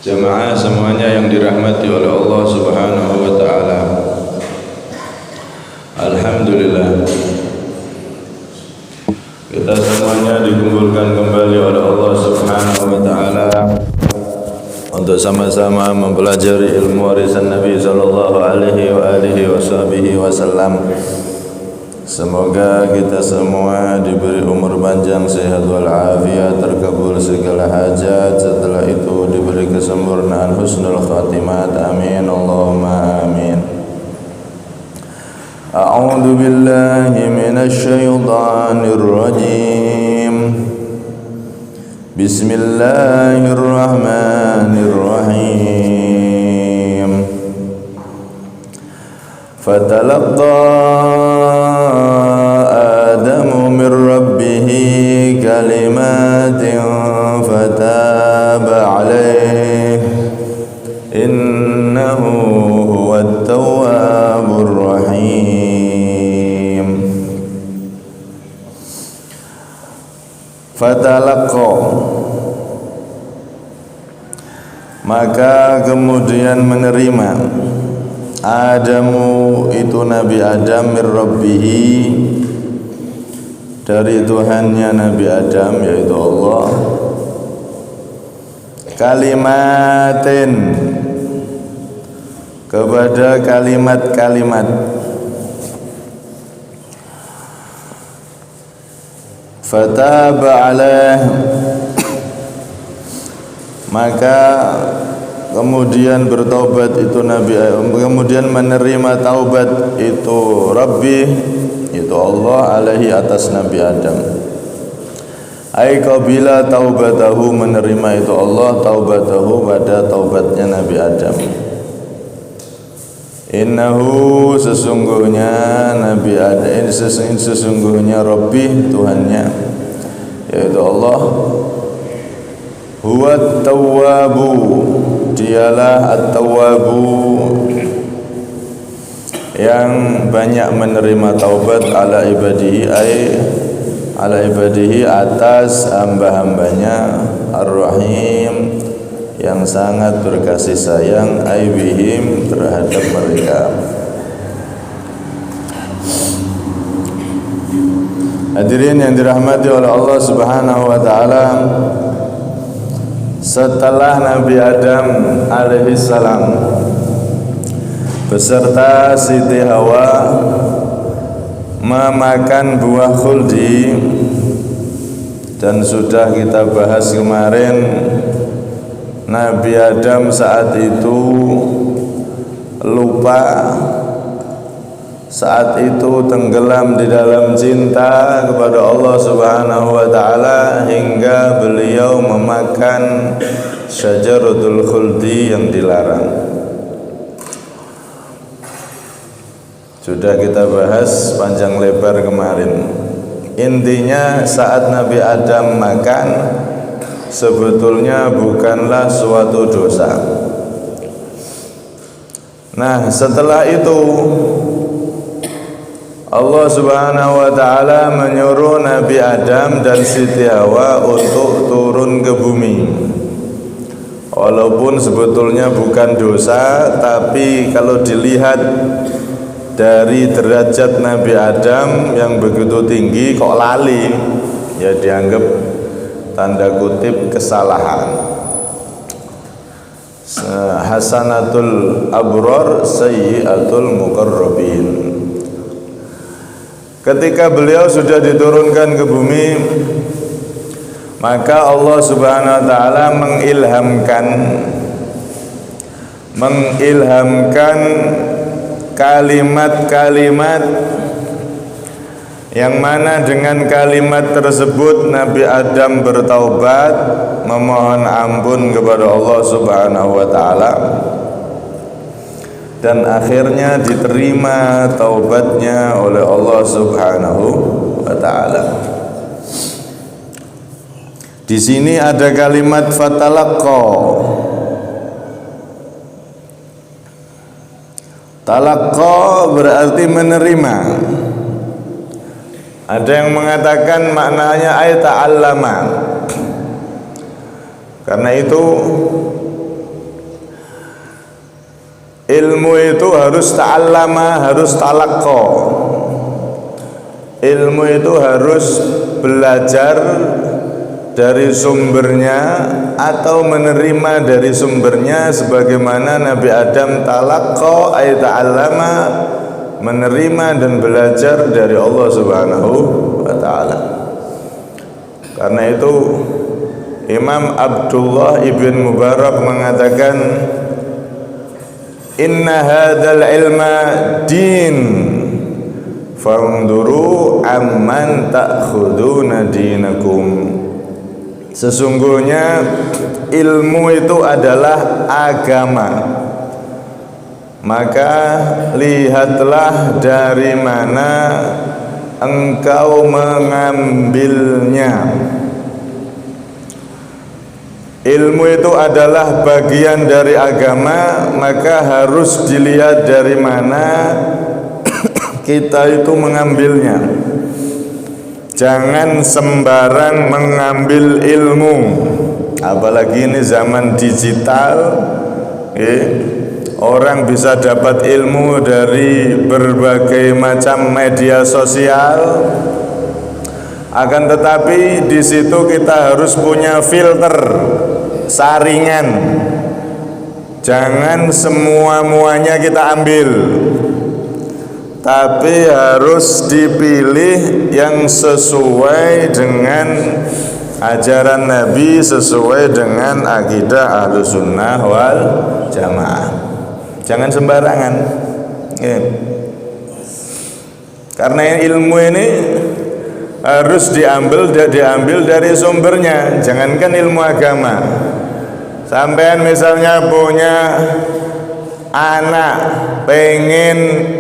Jamaah semuanya yang dirahmati oleh Allah Subhanahu wa taala. Alhamdulillah, kita semuanya dikumpulkan kembali oleh Allah Subhanahu wa taala untuk sama-sama mempelajari ilmu warisan Nabi sallallahu alaihi wasallam. Semoga kita semua diberi umur panjang, sehat walafiat, terkabul segala hajat, setelah itu diberi kesempurnaan husnul khatimat. Amin Allahumma amin. A'udzu billahi minasy syaithanir rajim. Bismillahirrahmanirrahim. Fatalaqqa Adamu min rabbihi kalimatin fataba alaihi innahu huwat tawwabur rahim. Fatalaqqa, maka kemudian menerima Adamu, itu Nabi Adam, min rabbihi, dari Tuhannya Nabi Adam, yaitu Allah, kalimatin, kepada kalimat-kalimat. Fataba alaih, maka kemudian bertaubat itu Nabi, kemudian menerima taubat itu Rabbi, itu Allah, alaihi, atas Nabi Adam. Ai qabila taubatahu, menerima itu Allah taubatahu, pada taubatnya Nabi Adam. Innahu, sesungguhnya Nabi Adam, sesungguhnya Rabbi, Tuhannya, yaitu Allah, huwat tawwabu, dialah at-tawwabu, yang banyak menerima taubat, ala ibadihi, ala ibadihi, atas hamba-hambanya, ar-rahim, yang sangat berkasih sayang, bihim, terhadap mereka. Hadirin yang dirahmati oleh Allah Subhanahu wa taala, setelah Nabi Adam alaihi salam beserta Siti Hawa memakan buah khuldi, dan sudah kita bahas kemarin, Nabi Adam saat itu lupa, saat itu tenggelam di dalam cinta kepada Allah Subhanahu wa taala, hingga beliau memakan syajaratul khuldi yang dilarang. Sudah kita bahas panjang lebar kemarin. Intinya saat Nabi Adam makan, sebetulnya bukanlah suatu dosa. Nah, setelah itu Allah Subhanahu wa taala menyuruh Nabi Adam dan Siti Hawa untuk turun ke bumi. Walaupun sebetulnya bukan dosa, tapi kalau dilihat dari derajat Nabi Adam yang begitu tinggi, kok lali, ya dianggap tanda kutip kesalahan. Hasanatul abrar sayyiatul muqarrabin. Ketika beliau sudah diturunkan ke bumi, maka Allah Subhanahu wa taala mengilhamkan kalimat-kalimat, yang mana dengan kalimat tersebut Nabi Adam bertaubat, memohon ampun kepada Allah Subhanahu wa taala, dan akhirnya diterima taubatnya oleh Allah Subhanahu wa taala. Di sini ada kalimat fatalaqqa. Talaqqa berarti menerima. Ada yang mengatakan maknanya ay ta'allama. Karena itu ilmu itu harus ta'allama, harus talaqqa. Ilmu itu harus belajar dari sumbernya atau menerima dari sumbernya, sebagaimana Nabi Adam talaqqa ay ta'allama, menerima dan belajar dari Allah Subhanahu wa taala. Karena itu Imam Abdullah ibn Mubarak mengatakan, inna hadzal ilma din fanduru amman ta'khuduna dinakum. Sesungguhnya ilmu itu adalah agama, maka lihatlah dari mana engkau mengambilnya. Ilmu itu adalah bagian dari agama, maka harus dilihat dari mana kita itu mengambilnya. Jangan sembarang mengambil ilmu, apalagi ini zaman digital, orang bisa dapat ilmu dari berbagai macam media sosial. Akan tetapi di situ kita harus punya filter, saringan. Jangan semua-muanya kita ambil, tapi harus dipilih yang sesuai dengan ajaran Nabi, sesuai dengan akidah Ahlussunnah wal Jamaah. Jangan sembarangan. Karena ilmu ini harus diambil dari sumbernya. Jangankan ilmu agama, sampean misalnya punya anak pengen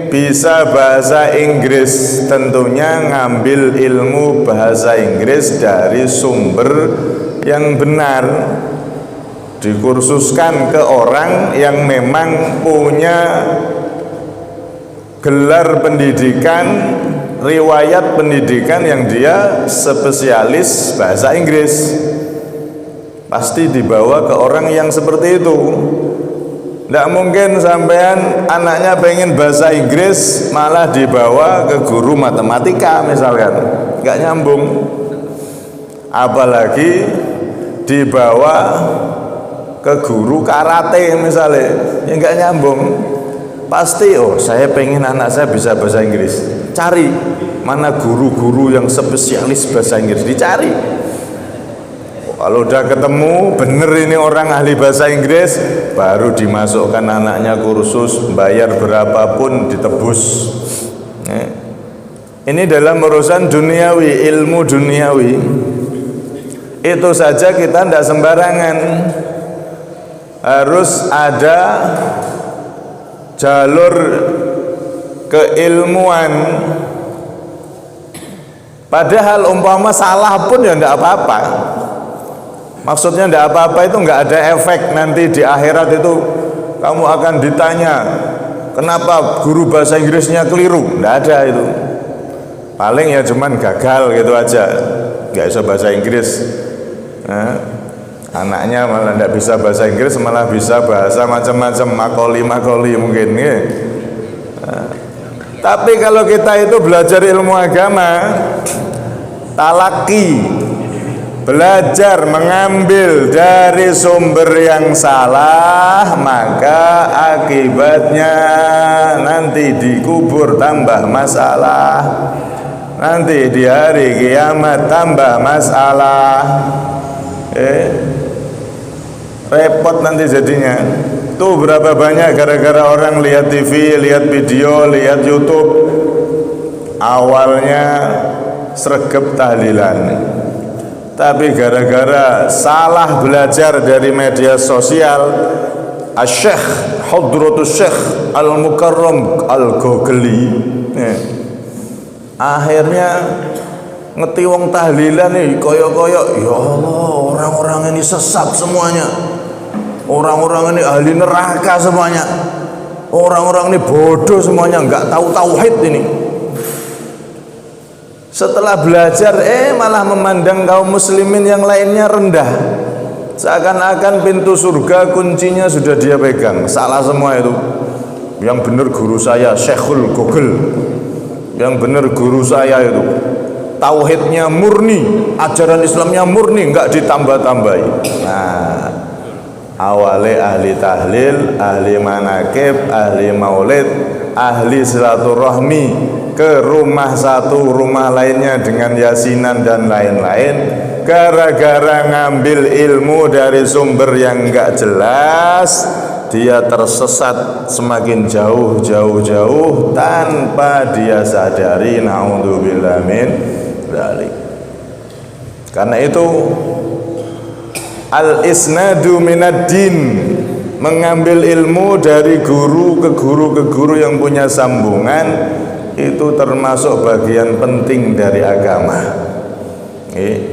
bisa bahasa Inggris, tentunya ngambil ilmu bahasa Inggris dari sumber yang benar, dikursuskan ke orang yang memang punya gelar pendidikan, riwayat pendidikan yang dia spesialis bahasa Inggris. Pasti dibawa ke orang yang seperti itu. Tidak mungkin sampean anaknya pengen bahasa Inggris malah dibawa ke guru matematika misalkan, nggak nyambung. Apalagi dibawa ke guru karate misalnya, ya nggak nyambung. Pasti saya pengen anak saya bisa bahasa Inggris, cari mana guru-guru yang spesialis bahasa Inggris, dicari. Kalau udah ketemu bener ini orang ahli bahasa Inggris, baru dimasukkan anaknya kursus, bayar berapapun ditebus. Ini dalam urusan duniawi, ilmu duniawi. Itu saja kita tidak sembarangan, harus ada jalur keilmuan. Padahal umpama salah pun ya tidak apa-apa. Maksudnya tidak apa-apa itu nggak ada efek nanti di akhirat itu kamu akan ditanya kenapa guru bahasa Inggrisnya keliru, nggak ada itu. Paling ya cuman gagal gitu aja, nggak bisa bahasa Inggris. Anaknya malah tidak bisa bahasa Inggris, malah bisa bahasa macam-macam, makoli mungkin ya. Tapi kalau kita itu belajar ilmu agama, talaki, belajar mengambil dari sumber yang salah, maka akibatnya nanti dikubur tambah masalah, nanti di hari kiamat tambah masalah. Repot nanti jadinya. Tuh berapa banyak gara-gara orang lihat TV, lihat video, lihat YouTube, awalnya sregep tahlilan, tapi gara-gara salah belajar dari media sosial, Asy-Syaikh Hadratus Syekh Al-Mukarram Al-Ghogeli, akhirnya ngeti wong tahlilan nih koyok-koyok, ya Allah, orang-orang ini sesat semuanya, orang-orang ini ahli neraka semuanya, orang-orang ini bodoh semuanya, nggak tahu tauhid ini. Setelah belajar malah memandang kaum muslimin yang lainnya rendah, seakan-akan pintu surga kuncinya sudah dia pegang. Salah semua itu. yang benar guru saya Syekhul Google, yang benar guru saya itu tauhidnya murni, ajaran Islamnya murni, enggak ditambah-tambahi. Nah, awalnya ahli tahlil, ahli manakib, ahli maulid, ahli silaturahmi ke rumah satu, rumah lainnya dengan yasinan dan lain-lain, gara-gara ngambil ilmu dari sumber yang enggak jelas, dia tersesat semakin jauh tanpa dia sadari. Naudzubillah min dzalik. Karena itu al-isnadu minad din, mengambil ilmu dari guru ke guru yang punya sambungan, itu termasuk bagian penting dari agama.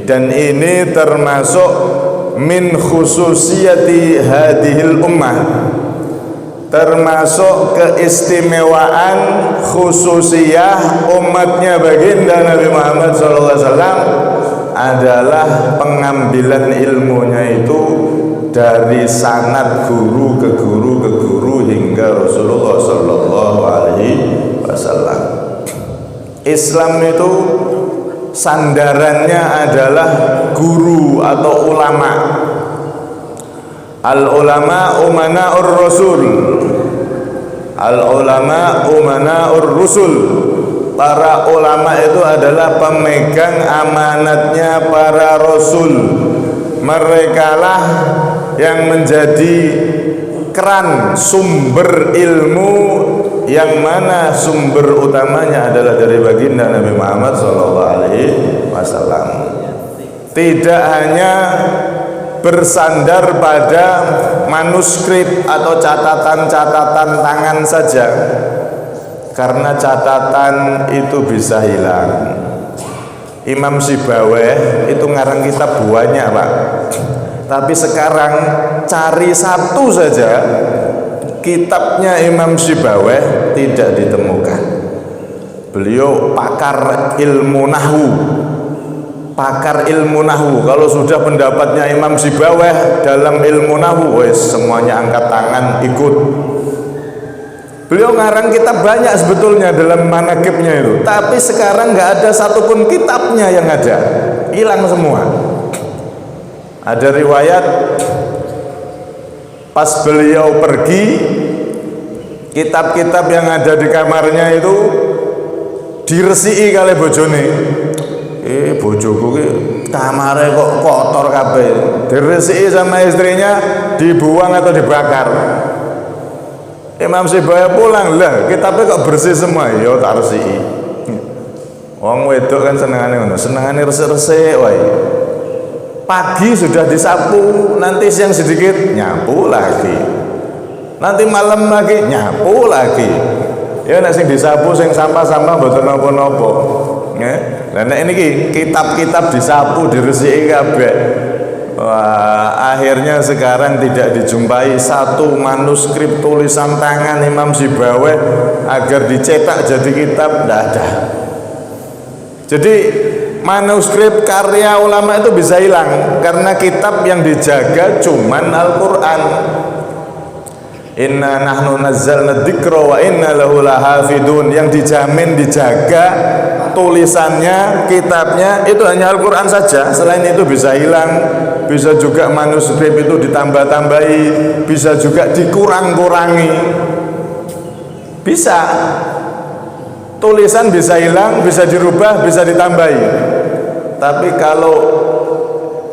Dan ini termasuk min khususiyati hadhil ummah, termasuk keistimewaan khususiyah umatnya baginda Nabi Muhammad SAW adalah pengambilan ilmunya itu dari sanad guru ke guru hingga Rasulullah Sallallahu Alaihi Wasallam. Islam itu sandarannya adalah guru atau ulama. Al ulama umana'ur rasul, al ulama umana'ur rusul. Para ulama itu adalah pemegang amanatnya para rasul. Merekalah yang menjadi keran sumber ilmu, yang mana sumber utamanya adalah dari baginda Nabi Muhammad SAW. Tidak hanya bersandar pada manuskrip atau catatan-catatan tangan saja, karena catatan itu bisa hilang. Imam Sibaweh itu ngarang kitab banyak, Pak. Tapi sekarang cari satu saja kitabnya Imam Sibaweh tidak ditemukan. Beliau pakar ilmu nahwu. Pakar ilmu nahwu. Kalau sudah pendapatnya Imam Sibaweh dalam ilmu nahwu, wes semuanya angkat tangan ikut. Beliau ngarang kitab banyak sebetulnya dalam manakibnya itu, tapi sekarang nggak ada satupun kitabnya yang ada, hilang semua. Ada riwayat pas beliau pergi, kitab-kitab yang ada di kamarnya itu diresiki kali bojone. Bojoku ki kamare kok kotor kabeh. Diresiki sama istrinya, dibuang atau dibakar. Imam Sibaweh pulang, lah kitabnya kok bersih semua. Ya tak resiki. Wong wedok kan senengane ngono, senengane resik-resik wae. Pagi sudah disapu, nanti siang sedikit nyapu lagi. Nanti malam lagi nyapu lagi. Ya nek sing disapu sing sampah-sampah mboten napa-napa. Nggih. Lah nek niki kitab-kitab disapu diresiki kabeh. Wah, akhirnya sekarang tidak dijumpai satu manuskrip tulisan tangan Imam Sibaweh agar dicetak jadi kitab, tidak ada. Jadi manuskrip karya ulama itu bisa hilang karena kitab yang dijaga cuman Al-Quran. Inna nahnu nazzalna dzikra wa inna lahu lahafidun. Yang dijamin dijaga tulisannya, kitabnya itu hanya Al-Quran saja. Selain itu bisa hilang, bisa juga manuskrip itu ditambah-tambahi, bisa juga dikurang-kurangi, bisa. Tulisan bisa hilang, bisa dirubah, bisa ditambahi. Tapi kalau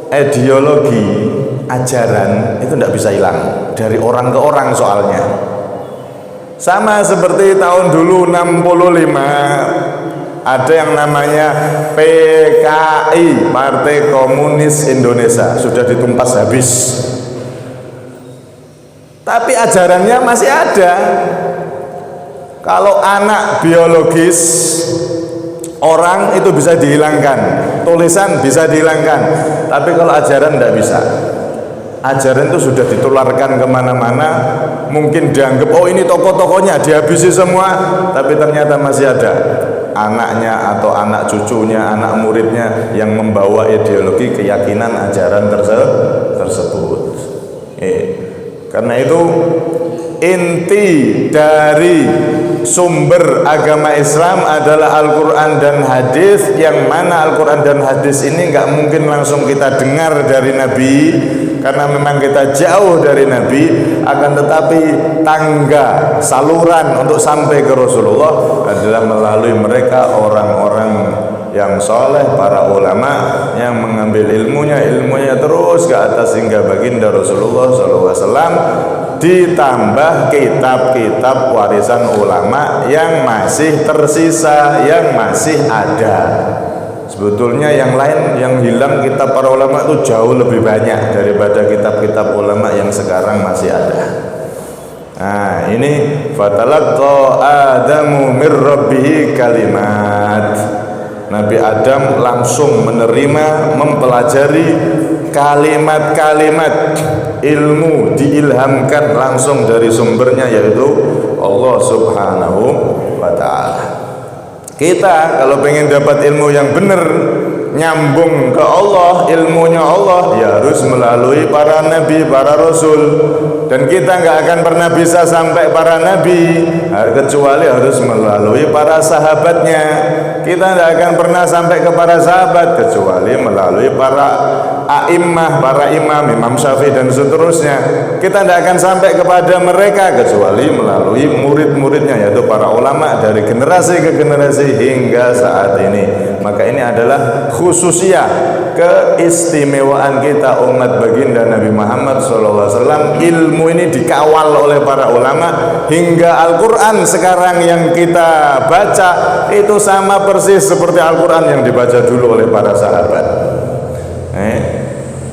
ideologi, ajaran itu tidak bisa hilang dari orang ke orang soalnya. Sama seperti tahun dulu 65 ada yang namanya PKI, Partai Komunis Indonesia, sudah ditumpas habis. Tapi ajarannya masih ada. Kalau anak biologis orang itu bisa dihilangkan, tulisan bisa dihilangkan, tapi kalau ajaran tidak bisa. Ajaran itu sudah ditularkan kemana-mana, mungkin dianggap oh ini tokoh-tokohnya dihabisi semua, tapi ternyata masih ada anaknya atau anak cucunya, anak muridnya yang membawa ideologi keyakinan ajaran tersebut. Karena itu inti dari sumber agama Islam adalah Al-Quran dan hadis, yang mana Al-Quran dan hadis ini nggak mungkin langsung kita dengar dari Nabi karena memang kita jauh dari Nabi, akan tetapi tangga saluran untuk sampai ke Rasulullah adalah melalui mereka, orang-orang yang soleh, para ulama yang mengambil ilmunya terus ke atas hingga baginda Rasulullah SAW, ditambah kitab-kitab warisan ulama yang masih tersisa, yang masih ada. Sebetulnya yang lain yang hilang kitab para ulama itu jauh lebih banyak daripada kitab-kitab ulama yang sekarang masih ada. Nah, ini fatalaqqa Adamu mir rabbih kalimat. Nabi Adam langsung menerima, mempelajari kalimat-kalimat ilmu, diilhamkan langsung dari sumbernya, yaitu Allah Subhanahu wa ta'ala. Kita kalau pengen dapat ilmu yang benar, nyambung ke Allah, ilmunya Allah, ya harus melalui para nabi, para rasul. Dan kita nggak akan pernah bisa sampai para nabi kecuali harus melalui para sahabatnya. Kita tidak akan pernah sampai ke para sahabat kecuali melalui para a'immah, para imam, Imam Syafi'i dan seterusnya. Kita tidak akan sampai kepada mereka kecuali melalui murid-muridnya, yaitu para ulama dari generasi ke generasi hingga saat ini. Maka ini adalah khususiyah, keistimewaan kita umat baginda Nabi Muhammad SAW. Ilmu ini dikawal oleh para ulama hingga Al-Quran sekarang yang kita baca itu sama persis seperti Al-Quran yang dibaca dulu oleh para sahabat.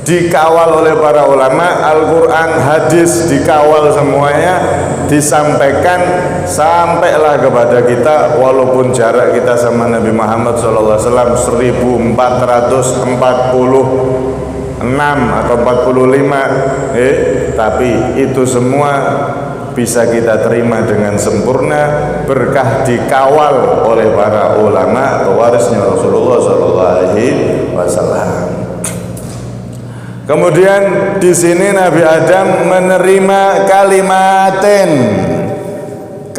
Dikawal oleh para ulama, Al-Quran, hadis dikawal semuanya, disampaikan sampailah kepada kita, walaupun jarak kita sama Nabi Muhammad SAW 1446 atau 45, tapi itu semua bisa kita terima dengan sempurna berkah dikawal oleh para ulama pewarisnya Rasulullah SAW. Kemudian di sini Nabi Adam menerima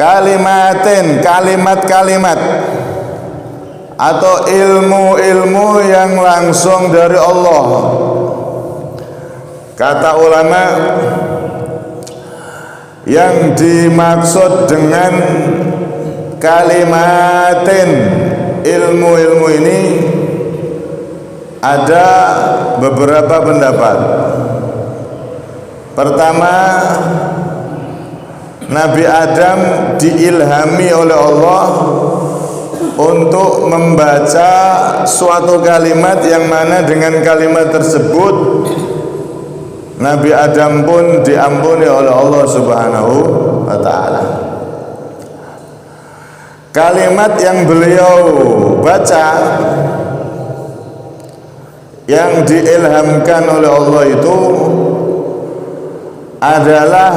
kalimat-kalimat atau ilmu-ilmu yang langsung dari Allah. Kata ulama, yang dimaksud dengan kalimatin, ilmu-ilmu ini ada beberapa pendapat. Pertama, Nabi Adam diilhami oleh Allah untuk membaca suatu kalimat yang mana dengan kalimat tersebut Nabi Adam pun diampuni oleh Allah Subhanahu wa ta'ala. Kalimat yang beliau baca, yang diilhamkan oleh Allah itu adalah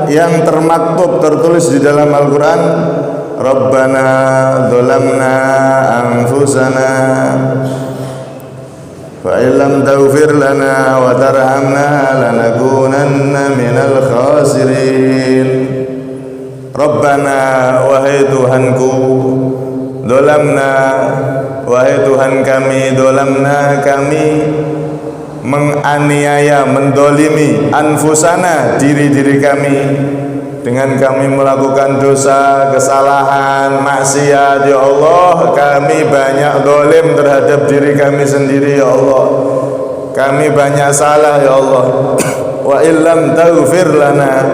yang termaktub, tertulis di dalam Al-Quran. Rabbana dzalamna anfusana fa illam taghfir lana wa tarhamna lanakunanna minal khasirin. Rabbana, wahai Tuhanku, dzalamna, wahai Tuhan kami, dolamna, kami menganiaya, mendolimi, anfusana, diri-diri kami, dengan kami melakukan dosa, kesalahan, maksiat. Ya Allah, kami banyak dolim terhadap diri kami sendiri. Ya Allah, kami banyak salah. Ya Allah, wa illam taghfir lana,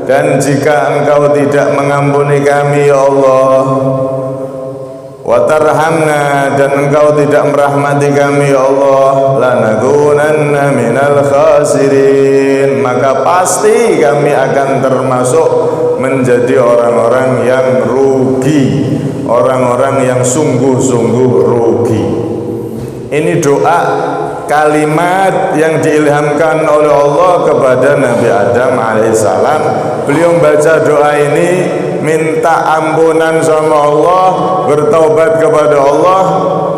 dan jika Engkau tidak mengampuni kami, ya Allah, wa tarhamna, dan Engkau tidak merahmati kami, ya Allah, lanakunanna minal khasirin, maka pasti kami akan termasuk menjadi orang-orang yang rugi, orang-orang yang sungguh-sungguh rugi. Ini doa, kalimat yang diilhamkan oleh Allah kepada Nabi Adam alaihissalam. Beliau membaca doa ini minta ampunan sama Allah, bertaubat kepada Allah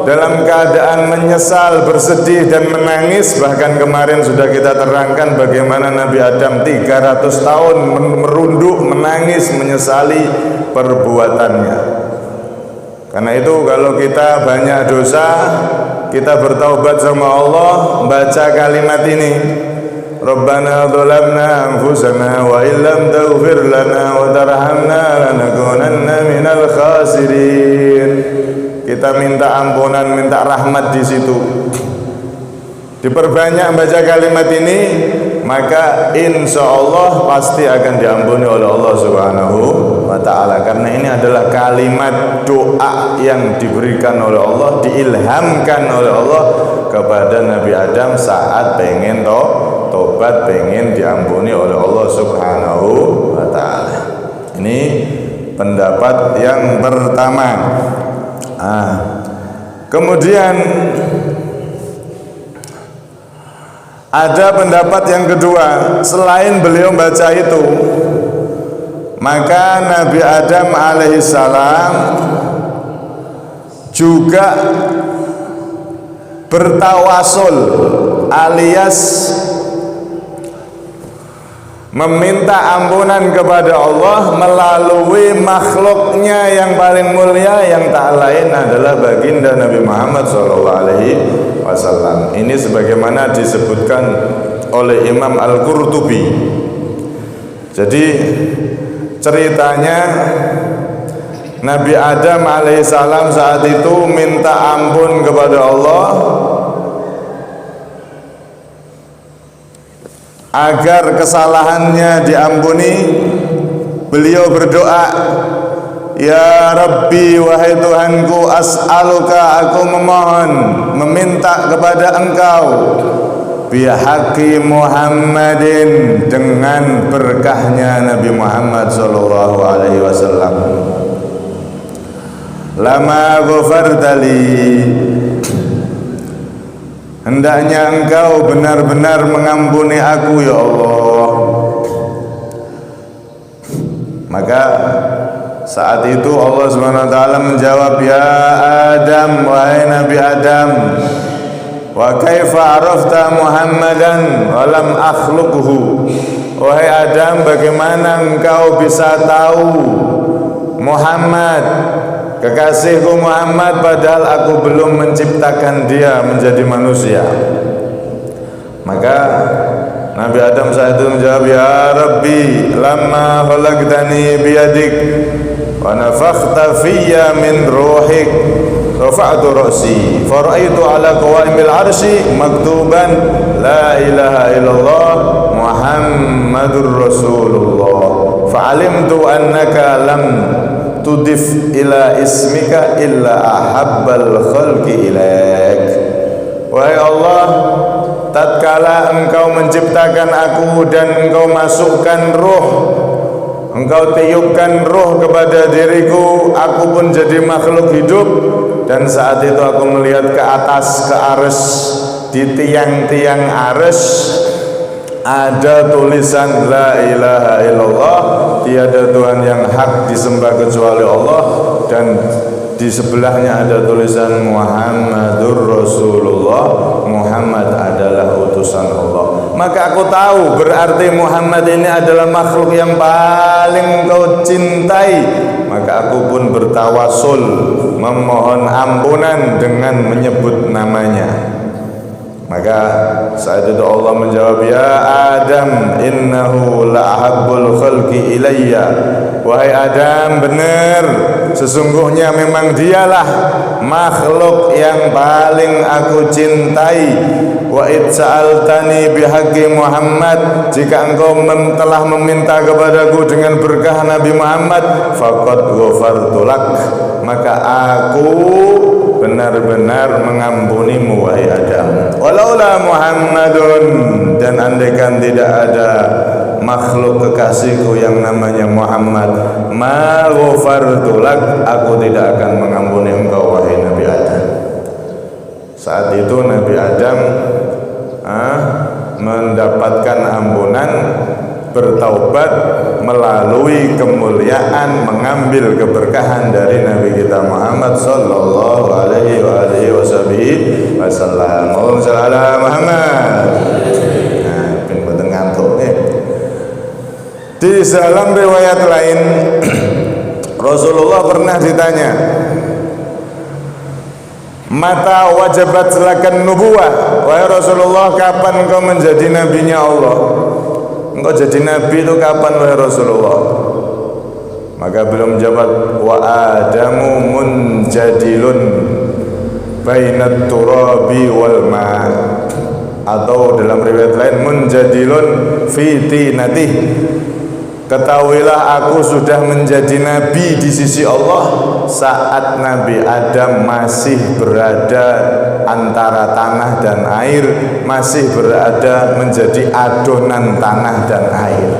dalam keadaan menyesal, bersedih dan menangis. Bahkan kemarin sudah kita terangkan bagaimana Nabi Adam 300 tahun merunduk, menangis, menyesali perbuatannya. Karena itu kalau kita banyak dosa, kita bertaubat sama Allah, baca kalimat ini, Rabbana dhalamna anfusana wa illam taghfir lana wa tarhamna lanakunanna minal khasirin. Kita minta ampunan, minta rahmat di situ. Diperbanyak baca kalimat ini, maka insya Allah pasti akan diampuni oleh Allah Subhanahu wa ta'ala. Karena ini adalah kalimat doa yang diberikan oleh Allah, diilhamkan oleh Allah kepada Nabi Adam saat pengen tobat, pengen diampuni oleh Allah Subhanahu wa ta'ala. Ini pendapat yang pertama. Kemudian ada pendapat yang kedua, selain beliau baca itu, maka Nabi Adam alaihissalam juga bertawasul alias meminta ampunan kepada Allah melalui makhluknya yang paling mulia, yang tak lain adalah baginda Nabi Muhammad SAW. Ini sebagaimana disebutkan oleh Imam Al-Qurtubi. Jadi ceritanya Nabi Adam alaihissalam saat itu minta ampun kepada Allah agar kesalahannya diampuni. Beliau berdoa, ya Rabbi, wahai Tuhanku, as'aluka, aku memohon, meminta kepada Engkau, bihaqi Muhammadin, dengan berkahnya Nabi Muhammad sallallahu alaihi wasallam, lama ghafartali, hendaknya Engkau benar-benar mengampuni aku ya Allah. Maka saat itu Allah Subhanahu wa taala menjawab, ya Adam, wahai Nabi Adam, wa kaifa arafta Muhammadan wa lam akhluquhu. Wahai Adam, bagaimana engkau bisa tahu Muhammad, kekasihku Muhammad, padahal aku belum menciptakan dia menjadi manusia. Maka Nabi Adam saat itu menjawab, ya Rabbi, lamma khalaqtani biyadik wa nafakhta fiyya min ruhik, rafa'tu ra'si fara'aitu ala qawaimil arsy maktuban la ilaha illallah Muhammadur Rasulullah, fa'alimtu annaka lam tudif ila ismika illa ahabbal khalqi ilaik. Wahai Allah, tatkala engkau menciptakan aku dan engkau masukkan ruh, engkau tiupkan ruh kepada diriku, aku pun jadi makhluk hidup. Dan saat itu aku melihat ke atas, ke arsy, di tiang-tiang arsy ada tulisan la ilaha illallah, tiada Tuhan yang hak disembah kecuali Allah, dan di sebelahnya ada tulisan Muhammadur Rasulullah, Muhammad adalah utusan Allah. Maka aku tahu berarti Muhammad ini adalah makhluk yang paling engkau cintai. Maka aku pun bertawasul, memohon ampunan dengan menyebut namanya. Maka saat itu Allah menjawab, ya Adam, innahu la'ahabbul khalqi ilayya. Wahai Adam, benar, sesungguhnya memang dialah makhluk yang paling aku cintai. Wa id sa'altani bihaqqi Muhammad, jika engkau telah meminta kepadaku dengan berkah Nabi Muhammad, faqad ghafartu lak, maka aku benar-benar mengampunimu wahai Adam. Walaula Muhammadun, dan andaikan tidak ada makhluk kekasihku yang namanya Muhammad, ma ghafartu lak, aku tidak akan mengampuni engkau wahai Nabi Adam. Saat itu Nabi Adam mendapatkan ampunan bertaubat melalui kemuliaan, mengambil keberkahan dari Nabi kita Muhammad sallallahu alaihi wasallam. Allahumma shalli ala Muhammad. Nah, ben mboten ngantuk nggih. Di dalam riwayat lain Rasulullah pernah ditanya, mata wajabat lakan nubuwah, wahai Rasulullah, kapan engkau menjadi nabinya Allah? Engkau jadi nabi itu kapan wahai Rasulullah? Maka beliau menjawab, wa adamu munjadilun bainat turabi wal ma', atau dalam riwayat lain munjadilun fi tinatih. Ketahuilah aku sudah menjadi nabi di sisi Allah saat Nabi Adam masih berada antara tanah dan air, masih berada menjadi adonan tanah dan air.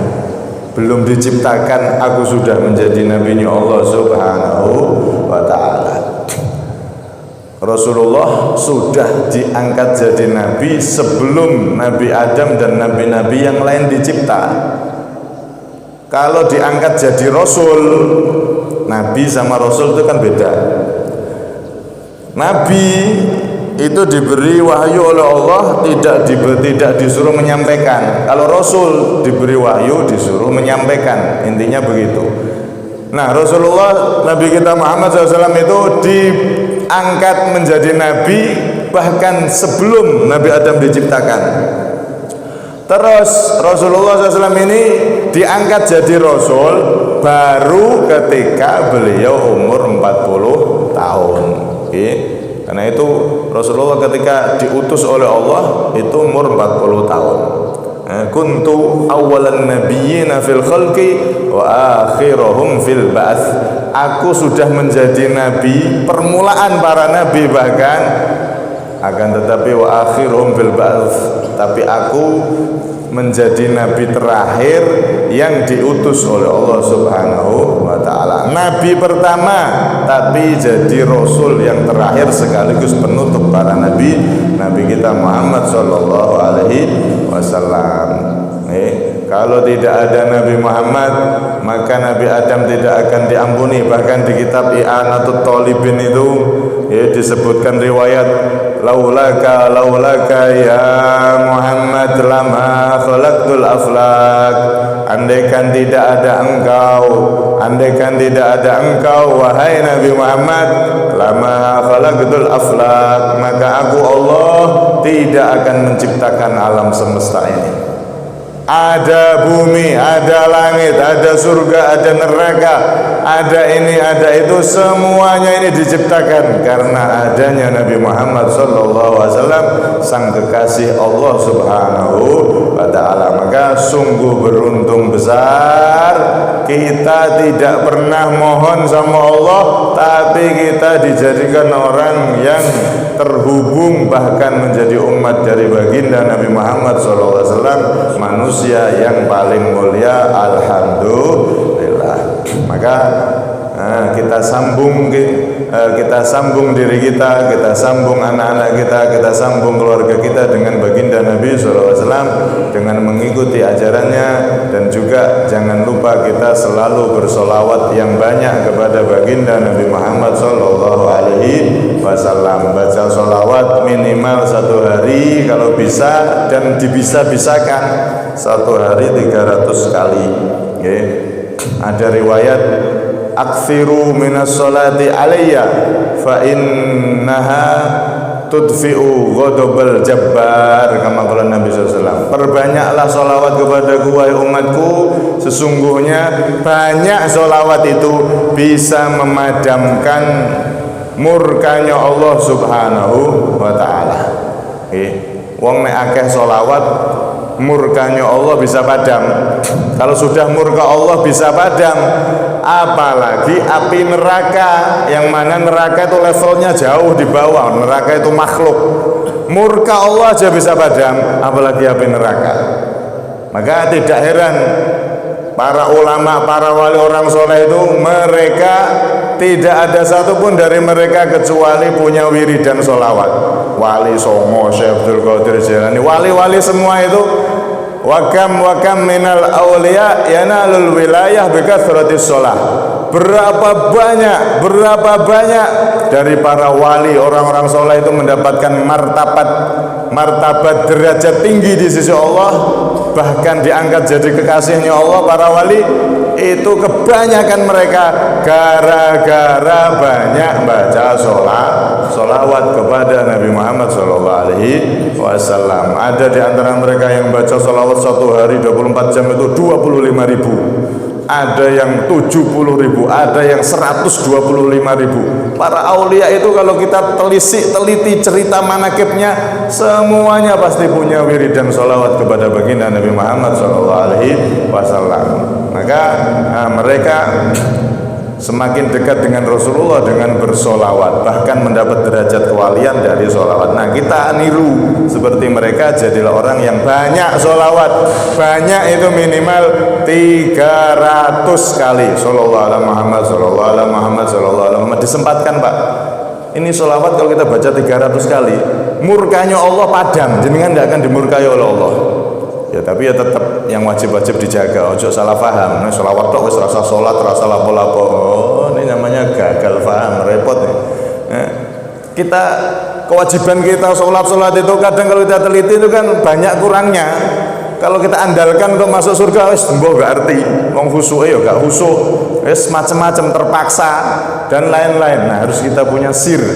Belum diciptakan, aku sudah menjadi nabinya Allah subhanahu wa ta'ala. Rasulullah sudah diangkat jadi nabi sebelum Nabi Adam dan nabi-nabi yang lain dicipta. Kalau diangkat jadi rasul, nabi sama rasul itu kan beda. Nabi itu diberi wahyu oleh Allah, tidak disuruh menyampaikan. Kalau rasul diberi wahyu, disuruh menyampaikan. Intinya begitu. Nah, Rasulullah Nabi kita Muhammad SAW itu diangkat menjadi nabi bahkan sebelum Nabi Adam diciptakan. Terus Rasulullah SAW ini diangkat jadi Rasul baru ketika beliau umur 40 tahun. Oke. Karena itu Rasulullah ketika diutus oleh Allah itu umur 40 tahun. Kuntu awalan nabiyyina fil khalqi wa akhiruhum fil ba'ts. Aku sudah menjadi nabi, permulaan para nabi bahkan, akan tetapi wa akhiruhum fil ba'ts, tapi aku menjadi nabi terakhir yang diutus oleh Allah Subhanahu wa taala. Nabi pertama tapi jadi rasul yang terakhir sekaligus penutup para nabi, Nabi kita Muhammad sallallahu alaihi wasallam. Kalau tidak ada Nabi Muhammad, maka Nabi Adam tidak akan diampuni. Bahkan di kitab I'anatul Talibin itu disebutkan riwayat, laulaka ya Muhammad lama khalaqtul aflak. Andaikan tidak ada engkau wahai Nabi Muhammad, lama khalaqtul aflak, maka aku Allah tidak akan menciptakan alam semesta ini. Ada bumi, ada langit, ada surga, ada neraka, ada ini, ada itu, semuanya ini diciptakan karena adanya Nabi Muhammad SAW, sang kekasih Allah Subhanahu wa ta'ala. Maka sungguh beruntung besar kita tidak pernah mohon sama Allah, tapi kita dijadikan orang yang terhubung bahkan menjadi umat dari baginda Nabi Muhammad SAW, manusia yang paling mulia. Alhamdulillah. Maka kita sambung diri kita sambung anak-anak kita sambung keluarga kita dengan baginda Nabi SAW dengan mengikuti ajarannya, dan juga jangan lupa kita selalu bersolawat yang banyak kepada baginda Nabi Muhammad SAW. Baca solawat minimal 1 hari kalau bisa, dan dibisa-bisakan 1 hari 300 kali. Okay. Ada riwayat, akthiru minas sholati alayya fa innaha tudfi'u ghadabal jabbar, kama qala Nabi SAW. Perbanyaklah sholawat kepadaku wahai umatku, sesungguhnya banyak sholawat itu bisa memadamkan murkanya Allah Subhanahu wa ta'ala. Wong nek akeh sholawat, murkanya Allah bisa padam. Kalau sudah murka Allah bisa padam, apalagi api neraka, yang mana neraka itu levelnya jauh di bawah. Neraka itu makhluk, murka Allah aja bisa padam, apalagi api neraka. Maka tidak heran para ulama, para wali, orang soleh itu, mereka tidak ada satupun dari mereka kecuali punya wiridan sholawat. Wali Songo, Syekh Abdul Qadir Jailani, wali-wali semua itu Wa kam minal awliya yanalul wilayah bikasratis shalah. Berapa banyak dari para wali, orang-orang soleh itu mendapatkan martabat derajat tinggi di sisi Allah, bahkan diangkat jadi kekasihnya Allah. Para wali itu kebanyakan mereka gara-gara banyak baca sholawat kepada Nabi Muhammad SAW. Ada di antara mereka yang baca sholawat satu hari 24 jam itu 25.000, ada yang 70.000, ada yang 125.000. Para aulia itu kalau kita teliti cerita manakibnya, semuanya pasti punya wiridan sholawat kepada baginda Nabi Muhammad SAW. Maka mereka semakin dekat dengan Rasulullah dengan bersolawat, bahkan mendapat derajat kewalian dari solawat. Nah, kita niru seperti mereka, jadilah orang yang banyak solawat. Banyak itu minimal 300 kali sallallahu alaihi Muhammad, sallallahu alaihi Muhammad, sallallahu alaihi Muhammad. Disempatkan, Pak. Ini solawat kalau kita baca 300 kali, murkanya Allah padam, jenengan tidak akan dimurkai oleh Allah. Ya, tapi ya tetap yang wajib-wajib dijaga, ojo salah paham. Nah, sholawat tok wis rasa salat, rasa lapo-lapo. Oh, ini namanya gagal paham, repot ya. Kita kewajiban kita sholat itu kadang kalau kita teliti itu kan banyak kurangnya. Kalau kita andalkan untuk masuk surga, wis mbok gak arti, wong khusyuk ya gak khusyuk, wis macam-macam terpaksa dan lain-lain. Nah, harus kita punya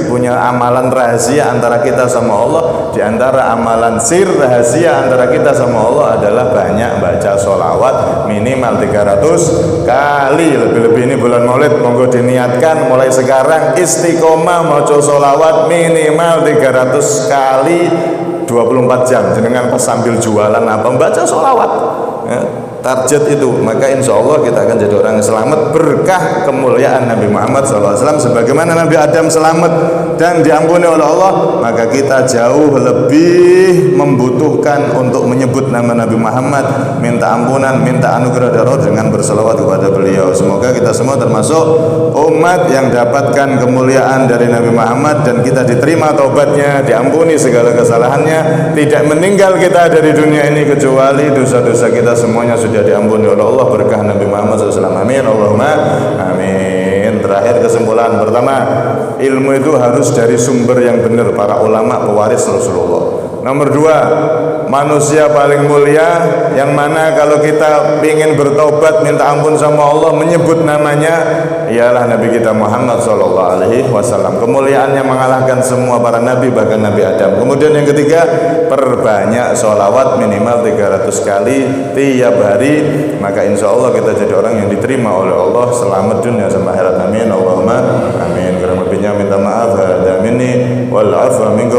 punya amalan rahasia antara kita sama Allah. Di antara amalan rahasia antara kita sama Allah adalah banyak baca sholawat minimal 300 kali. Lebih-lebih ini bulan Maulid, monggo diniatkan mulai sekarang istiqomah maca sholawat minimal 300 kali 24 jam, jenengan pas sambil jualan apa membaca sholawat ya, target itu, maka insya Allah kita akan jadi orang yang selamat berkah kemuliaan Nabi Muhammad SAW. Sebagaimana Nabi Adam selamat dan diampuni oleh Allah, maka kita jauh lebih membutuhkan untuk menyebut nama Nabi Muhammad, minta ampunan, minta anugerah dari Allah dengan berselawat kepada beliau. Semoga kita semua termasuk umat yang dapatkan kemuliaan dari Nabi Muhammad dan kita diterima taubatnya, diampuni segala kesalahannya, tidak meninggal kita dari dunia ini kecuali dosa-dosa kita semuanya sudah diampuni oleh Allah berkah Nabi Muhammad SAW. Amin, Allahumma amin. Terakhir, kesimpulan pertama, ilmu itu harus dari sumber yang benar, para ulama pewaris Rasulullah. Nomor dua, manusia paling mulia yang mana kalau kita ingin bertobat minta ampun sama Allah menyebut namanya ialah Nabi kita Muhammad SAW. Kemuliaannya mengalahkan semua para nabi, bahkan Nabi Adam. Kemudian yang ketiga, perbanyak sholawat minimal 300 kali tiap hari, maka insya Allah kita jadi orang yang diterima oleh Allah selamat dunia sampai akhirat. Amin, Allahumma amin. Kurang lebihnya minta maaf. Hada minni wal afwa minkum.